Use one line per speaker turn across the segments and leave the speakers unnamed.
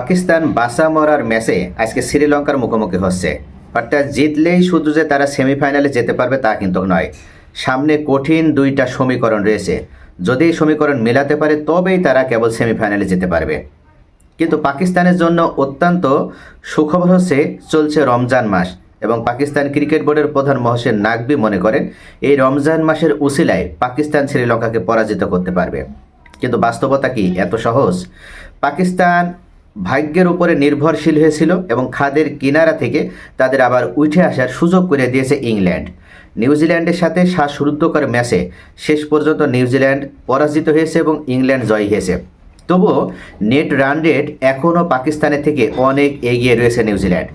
পাকিস্তান বাঁচা মরার ম্যাচে আজকে শ্রীলঙ্কার মুখোমুখি হচ্ছে। অর্থাৎ জিতলেই শুধু যে তারা সেমিফাইনালে যেতে পারবে তা কিন্তু নয়, সামনে কঠিন দুইটা সমীকরণ রয়েছে। যদি এই সমীকরণ মেলাতে পারে তবেই তারা কেবল সেমিফাইনালে যেতে পারবে। কিন্তু পাকিস্তানের জন্য অত্যন্ত সুখবর হচ্ছে চলছে রমজান মাস, এবং পাকিস্তান ক্রিকেট বোর্ডের প্রধান মহসিন নাকভি মনে করেন এই রমজান মাসের উসিলায় পাকিস্তান শ্রীলঙ্কাকে পরাজিত করতে পারবে। কিন্তু বাস্তবতা কি এত সহজ? পাকিস্তান ভাগ্যের উপরে নির্ভরশীল হয়েছিল এবং খাদের কিনারা থেকে তাদের আবার উঠে আসার সুযোগ করে দিয়েছে ইংল্যান্ড। নিউজিল্যান্ডের সাথে শ্বাসরুদ্ধকর ম্যাচে শেষ পর্যন্ত নিউজিল্যান্ড পরাজিত হয়েছে এবং ইংল্যান্ড জয়ী হয়েছে। তবুও নেট রান রেট এখনও পাকিস্তানের থেকে অনেক এগিয়ে রয়েছে নিউজিল্যান্ড।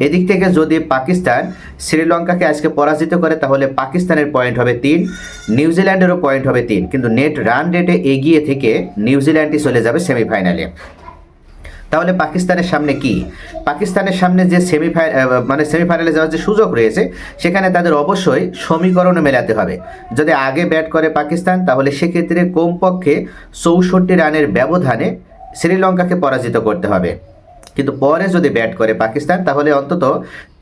এদিক থেকে যদি পাকিস্তান শ্রীলঙ্কাকে আজকে পরাজিত করে তাহলে পাকিস্তানের পয়েন্ট হবে 3, নিউজিল্যান্ডেরও পয়েন্ট হবে 3, কিন্তু নেট রান রেটে এগিয়ে থেকে নিউজিল্যান্ডই চলে যাবে সেমিফাইনালে। তাহলে পাকিস্তানের সামনে কি? পাকিস্তানের সামনে যে সেমিফাইনালে যাওয়ার যে সুযোগ রয়েছে সেখানে তাদের অবশ্যই সমীকরণও মেলাতে হবে। যদি আগে ব্যাট করে পাকিস্তান তাহলে সেক্ষেত্রে কমপক্ষে 64 রানের ব্যবধানে শ্রীলঙ্কাকে পরাজিত করতে হবে। কিন্তু পরে যদি ব্যাট করে পাকিস্তান তাহলে অন্তত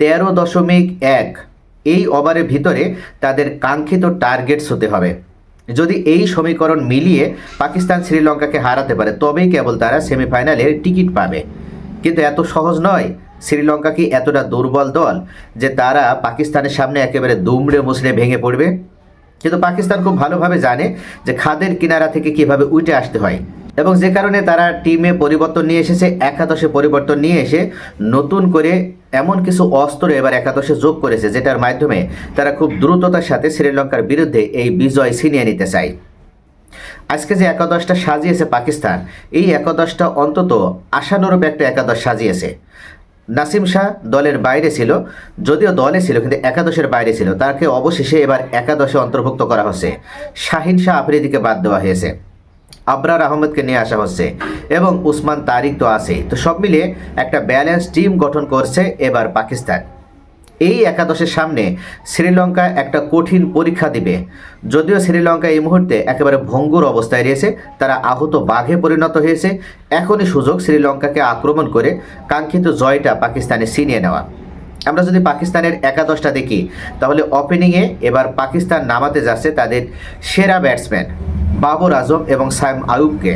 13.1 এই ওভারের ভিতরে তাদের কাঙ্ক্ষিত টার্গেটস হতে হবে। যদি এই সমীকরণ মিলিয়ে পাকিস্তান শ্রীলঙ্কাকে হারাতে পারে তবেই কেবল তারা সেমিফাইনালের টিকিট পাবে। কিন্তু এত সহজ নয়। শ্রীলঙ্কা কি এতটা দুর্বল দল যে তারা পাকিস্তানের সামনে একেবারে দুমড়ে মুচড়ে ভেঙে পড়বে? কিন্তু পাকিস্তান খুব ভালোভাবে জানে যে খাদের কিনারা থেকে কিভাবে উঠে আসতে হয়, এবং যে কারণে তারা টিমে পরিবর্তন নিয়ে এসেছে। একাদশে পরিবর্তন নিয়ে এসে নতুন করে এমন কিছু অস্ত্র এবার একাদশে যোগ করেছে যেটার মাধ্যমে তারা খুব দ্রুততার সাথে শ্রীলঙ্কার বিরুদ্ধে এই বিজয় ছিনিয়ে নিতে চায়। আজকে যে একাদশটা সাজিয়েছে পাকিস্তান, এই একাদশটা অন্তত আশানুরূপ একটা একাদশ সাজিয়েছে। নাসিম শাহ দলের বাইরে ছিল, যদিও দলে ছিল কিন্তু একাদশের বাইরে ছিল, তাকে অবশেষে এবার একাদশে অন্তর্ভুক্ত করা হচ্ছে। শাহিন শাহ আফ্রিদিকে বাদ দেওয়া হয়েছে, আবরার আহমেদকে নিয়ে আসা হচ্ছে, এবং উসমান তারিক তো আছেই। তো সব মিলিয়ে একটা ব্যালেন্স টিম গঠন করছে এবার পাকিস্তান। এই একাদশের সামনে শ্রীলঙ্কা একটা কঠিন পরীক্ষা দিবে। যদিও শ্রীলঙ্কা এই মুহূর্তে একেবারে ভঙ্গুর অবস্থায় রয়েছে, তারা আহত বাঘে পরিণত হয়েছে। এখনই সুযোগ শ্রীলঙ্কাকে আক্রমণ করে কাঙ্ক্ষিত জয়টা পাকিস্তানে ছিনিয়ে নেওয়া। আমরা যদি পাকিস্তানের একাদশটা দেখি তাহলে ওপেনিংয়ে এবার পাকিস্তান নামাতে যাচ্ছে তাদের সেরা ব্যাটসম্যান বাবর আজম এবং সাইম আয়ুবকে।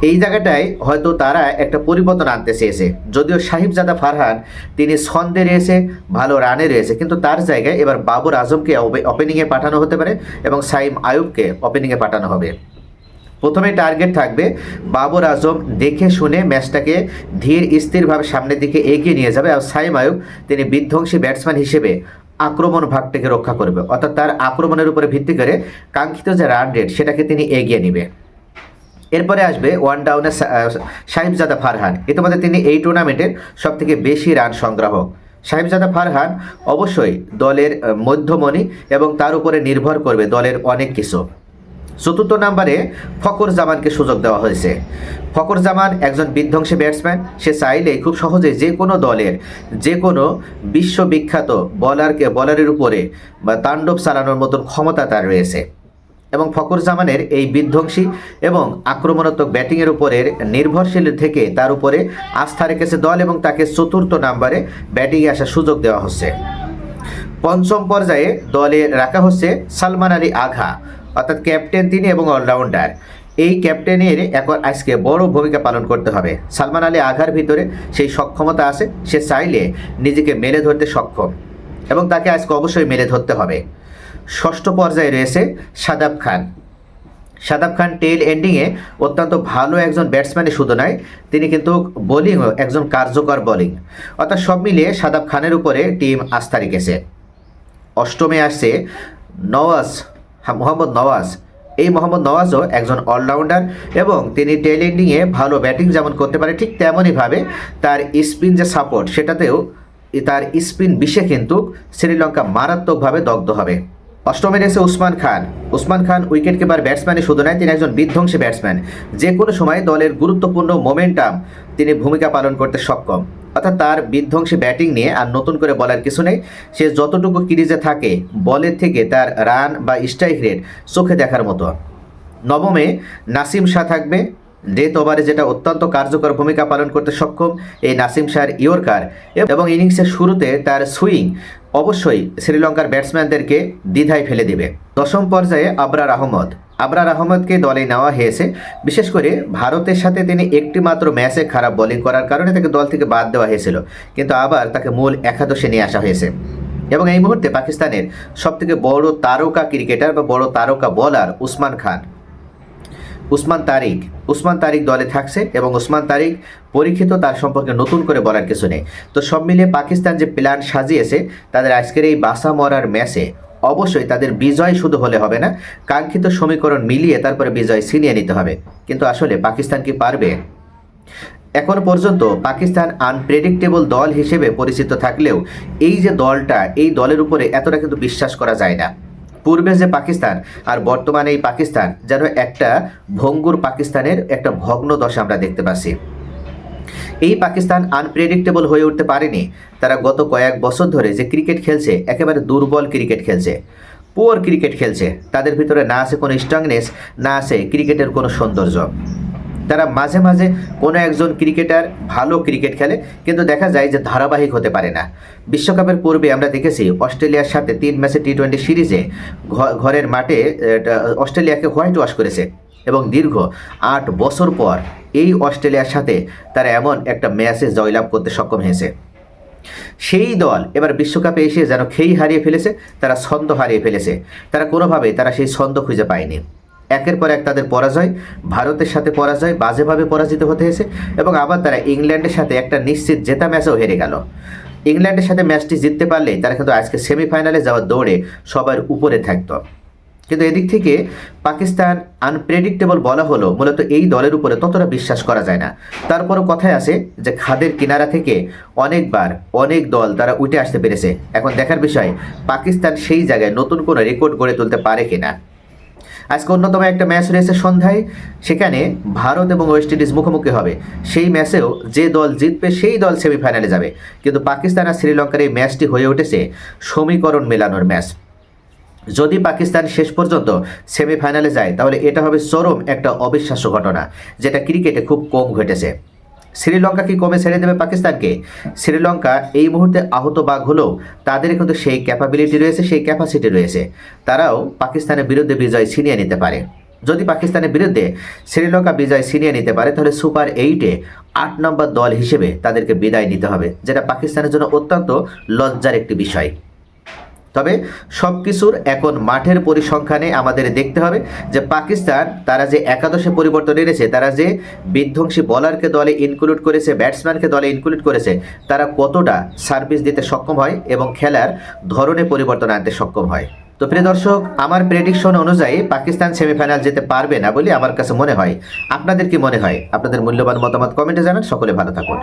এই জায়গাটায় হয়তো তারা একটা পরিবর্তন আনতে চেয়েছে। যদিও সাহিবজাদা ফারহান তিনি ছন্দে রয়েছে, ভালো রানে রয়েছে, কিন্তু তার জায়গায় এবার বাবর আজমকে ওপেনিংয়ে পাঠানো হতে পারে এবং সাইম আয়ুবকে ওপেনিংয়ে পাঠানো হবে। প্রথমে টার্গেট থাকবে বাবর আজম দেখে শুনে ম্যাচটাকে ধীর স্থিরভাবে সামনের দিকে এগিয়ে নিয়ে যাবে, আর সাইম আয়ুব তিনি বিধ্বংসী ব্যাটসম্যান হিসেবে আক্রমণ ভাগটাকে রক্ষা করবে। অর্থাৎ তার আক্রমণের উপরে ভিত্তি করে কাঙ্ক্ষিত যে রান রেট সেটাকে তিনি এগিয়ে নেবে। এরপরে আসবে ওয়ান ডাউনে সাহিবজাদা ফারহান। ইতিমধ্যে তিনি এই টুর্নামেন্টের সবথেকে বেশি রান সংগ্রাহক। সাহিবজাদা ফারহান অবশ্যই দলের মধ্যমণি এবং তার উপরে নির্ভর করবে দলের অনেক কিছু। চতুর্থ নম্বরে ফকর জামানকে সুযোগ দেওয়া হয়েছে। ফকর জামান একজন বিধ্বংসী ব্যাটসম্যান। সে চাইলেই খুব সহজে যে কোনো দলের যে কোনো বিশ্ববিখ্যাত বলারের উপরে বা তাণ্ডব চালানোর মতন ক্ষমতা তার রয়েছে, এবং ফকর জামানের এই বিধ্বংসী এবং আক্রমণাত্মক ব্যাটিংয়ের উপরের নির্ভরশীল থেকে তার উপরে আস্থা রেখেছে দল, এবং তাকে চতুর্থ নম্বরে ব্যাটিংয়ে আসার সুযোগ দেওয়া হচ্ছে। পঞ্চম পর্যায়ে দলে রাখা হচ্ছে সালমান আলী আঘা, অর্থাৎ ক্যাপ্টেন তিনি এবং অলরাউন্ডার। এই ক্যাপ্টেনের এখন আজকে বড় ভূমিকা পালন করতে হবে। সালমান আলী আঘার ভিতরে সেই সক্ষমতা আছে, সে চাইলে নিজেকে মেলে ধরতে সক্ষম, এবং তাকে আজকে অবশ্যই মেলে ধরতে হবে। ষষ্ঠ পর্যায়ে রয়েছে শাদাব খান। শাদাব খান টেল এন্ডিংয়ে অত্যন্ত ভালো একজন ব্যাটসম্যানের শুধু নয়, তিনি কিন্তু বোলিংও একজন কার্যকর বোলিং। অর্থাৎ সব মিলিয়ে শাদাব খানের উপরে টিম আস্থা রেখেছে। অষ্টমে আসছে মোহাম্মদ নওয়াজ। এই মোহাম্মদ নওয়াজও একজন অলরাউন্ডার, এবং তিনি টেল এন্ডিংয়ে ভালো ব্যাটিং যেমন করতে পারে ঠিক তেমনইভাবে তার স্পিন যে সাপোর্ট সেটাতেও তার স্পিন বিষে কিন্তু শ্রীলঙ্কা মারাত্মকভাবে দগ্ধ হবে। অষ্টমে রয়েছে উসমান খান। উসমান খান উইকেট কিপার ব্যাটসম্যানই শুধু নয়, তিনি একজন বিধ্বংসী ব্যাটসম্যান। যে কোনো সময় দলের গুরুত্বপূর্ণ মোমেন্টাম তিনি ভূমিকা পালন করতে সক্ষম। অর্থাৎ তার বিধ্বংসী ব্যাটিং নিয়ে আর নতুন করে বলার কিছু নেই। সে যতটুকু ক্রিজে থাকে বলের থেকে তার রান বা স্ট্রাইক রেট চোখে দেখার মতো। নবমে নাসিম শাহ থাকবে, ডেথ ওভারে যেটা অত্যন্ত কার্যকর ভূমিকা পালন করতে সক্ষম এই নাসিম শাহর ইয়র্কার এবং ইনিংসের শুরুতে তার সুইং অবশ্যই শ্রীলঙ্কার ব্যাটসম্যানদেরকে দ্বিধায় ফেলে দিবে। দশম পর্যায়ে আবরার আহমদকে দলে নেওয়া হয়েছে। বিশেষ করে ভারতের সাথে তিনি একটি মাত্র ম্যাচে খারাপ বোলিং করার কারণে তাকে দল থেকে বাদ দেওয়া হয়েছিল, কিন্তু আবার তাকে মূল একাদশে নিয়ে আসা হয়েছে। এবং এই মুহূর্তে পাকিস্তানের সবথেকে বড় তারকা ক্রিকেটার বা বড় তারকা বোলার উসমান তারিক দলে থাকছে এবং উসমান তারিক পরীক্ষিত, তার সম্পর্কে নতুন করে বলার কিছু নেই। তো সব মিলিয়ে পাকিস্তান যে প্ল্যান সাজিয়েছে তাদের আজকের এই বাসা মরার ম্যাচে অবশ্যই তাদের বিজয় শুধু হলে হবে না, কাঙ্ক্ষিত সমীকরণ মিলিয়ে তারপরে বিজয় ছিনিয়ে নিতে হবে। কিন্তু আসলে পাকিস্তান কি পারবে? এখন পর্যন্ত পাকিস্তান আনপ্রেডিক্টেবল দল হিসেবে পরিচিত থাকলেও এই যে দলটা, এই দলের উপরে এতটা কিন্তু বিশ্বাস করা যায় না। পূর্বে যে পাকিস্তান আর বর্তমানে এই পাকিস্তান যেন একটা ভঙ্গুর পাকিস্তানের একটা ভগ্ন দশা আমরা দেখতে পাচ্ছি। এই পাকিস্তান আনপ্রেডিক্টেবল হয়ে উঠতে পারেনি। তারা গত কয়েক বছর ধরে যে ক্রিকেট খেলছে, একেবারে দুর্বল ক্রিকেট খেলছে, পুয়ার ক্রিকেট খেলছে। তাদের ভিতরে না আছে কোনো স্ট্রংনেস, না আছে ক্রিকেটের কোনো সৌন্দর্য। তারা মাঝে মাঝে কোনো একজন ক্রিকেটার ভালো ক্রিকেট খেলে, কিন্তু দেখা যায় যে ধারাবাহিক হতে পারে না। বিশ্বকাপের পূর্বে আমরা দেখেছি অস্ট্রেলিয়ার সাথে 3 ম্যাচে টি-20 সিরিজে ঘরের মাঠে অস্ট্রেলিয়াকে হোয়াইট ওয়াশ করেছে এবং দীর্ঘ 8 বছর পর এই অস্ট্রেলিয়ার সাথে তারা এমন একটা ম্যাচে জয়লাভ করতে সক্ষম হয়েছে। সেই দল এবার বিশ্বকাপে এসে যেন খেই হারিয়ে ফেলেছে, তারা ছন্দ হারিয়ে ফেলেছে। তারা কোনোভাবেই তারা সেই ছন্দ খুঁজে পায়নি। একের পর এক তাদের পরাজয়, ভারতের সাথে পরাজয়, বাজেভাবে পরাজিত হতে হয়েছে এবং আবার তারা ইংল্যান্ডের সাথে একটা নিশ্চিত জেতা ম্যাচেও হেরে গেল। ইংল্যান্ডের সাথে ম্যাচটি জিততে পারলেই তারা কিন্তু আজকে সেমিফাইনালে যাওয়ার দৌড়ে সবার উপরে থাকতো। কিন্তু এদিক থেকে পাকিস্তান আনপ্রেডিক্টেবল বলা হলো, মূলত এই দলের উপরে ততটা বিশ্বাস করা যায় না। তারপরও কথায় আছে যে খাদের কিনারা থেকে অনেকবার অনেক দল তারা উঠে আসতে পেরেছে। এখন দেখার বিষয় পাকিস্তান সেই জায়গায় নতুন কোনো রেকর্ড গড়ে তুলতে পারে কিনা। আজকে অন্যতম একটা ম্যাচ রয়েছে সন্ধ্যায়, সেখানে ভারত এবং ওয়েস্ট ইন্ডিজ মুখোমুখি হবে। সেই ম্যাচেও যে দল জিতবে সেই দল সেমিফাইনালে যাবে। কিন্তু পাকিস্তান আর শ্রীলঙ্কার এই ম্যাচটি হয়ে উঠেছে সমীকরণ মেলানোর ম্যাচ। যদি পাকিস্তান শেষ পর্যন্ত সেমিফাইনালে যায় তাহলে এটা হবে চরম একটা অবিশ্বাস্য ঘটনা, যেটা ক্রিকেটে খুব কম ঘটেছে। শ্রীলঙ্কা কি কমে ছেড়ে দেবে পাকিস্তানকে? শ্রীলঙ্কা এই মুহূর্তে আহত বাঘ হলেও তাদের কিন্তু সেই ক্যাপাবিলিটি রয়েছে, সেই ক্যাপাসিটি রয়েছে, তারাও পাকিস্তানের বিরুদ্ধে বিজয় ছিনিয়ে নিতে পারে। যদি পাকিস্তানের বিরুদ্ধে শ্রীলঙ্কা বিজয় ছিনিয়ে নিতে পারে তাহলে সুপার 8-এ 8 নম্বর দল হিসেবে তাদেরকে বিদায় নিতে হবে, যেটা পাকিস্তানের জন্য অত্যন্ত লজ্জার একটি বিষয়। তবে সব কিছুর এখন মাঠের পরিসংখ্যানে আমাদের দেখতে হবে যে পাকিস্তান তারা যে একাদশে পরিবর্তন এনেছে, তারা যে বিধ্বংসী বলারকে দলে ইনক্লুড করেছে, ব্যাটসম্যানকে দলে ইনক্লুড করেছে, তারা কতটা সার্ভিস দিতে সক্ষম হয় এবং খেলার ধরনে পরিবর্তন আনতে সক্ষম হয়। তো প্রিয় দর্শক, আমার প্রেডিকশন অনুযায়ী পাকিস্তান সেমিফাইনাল যেতে পারবে না বলে আমার কাছে মনে হয়। আপনাদের কি মনে হয়? আপনাদের মূল্যবান মতামত কমেন্টে জানান। সকলে ভালো থাকুন।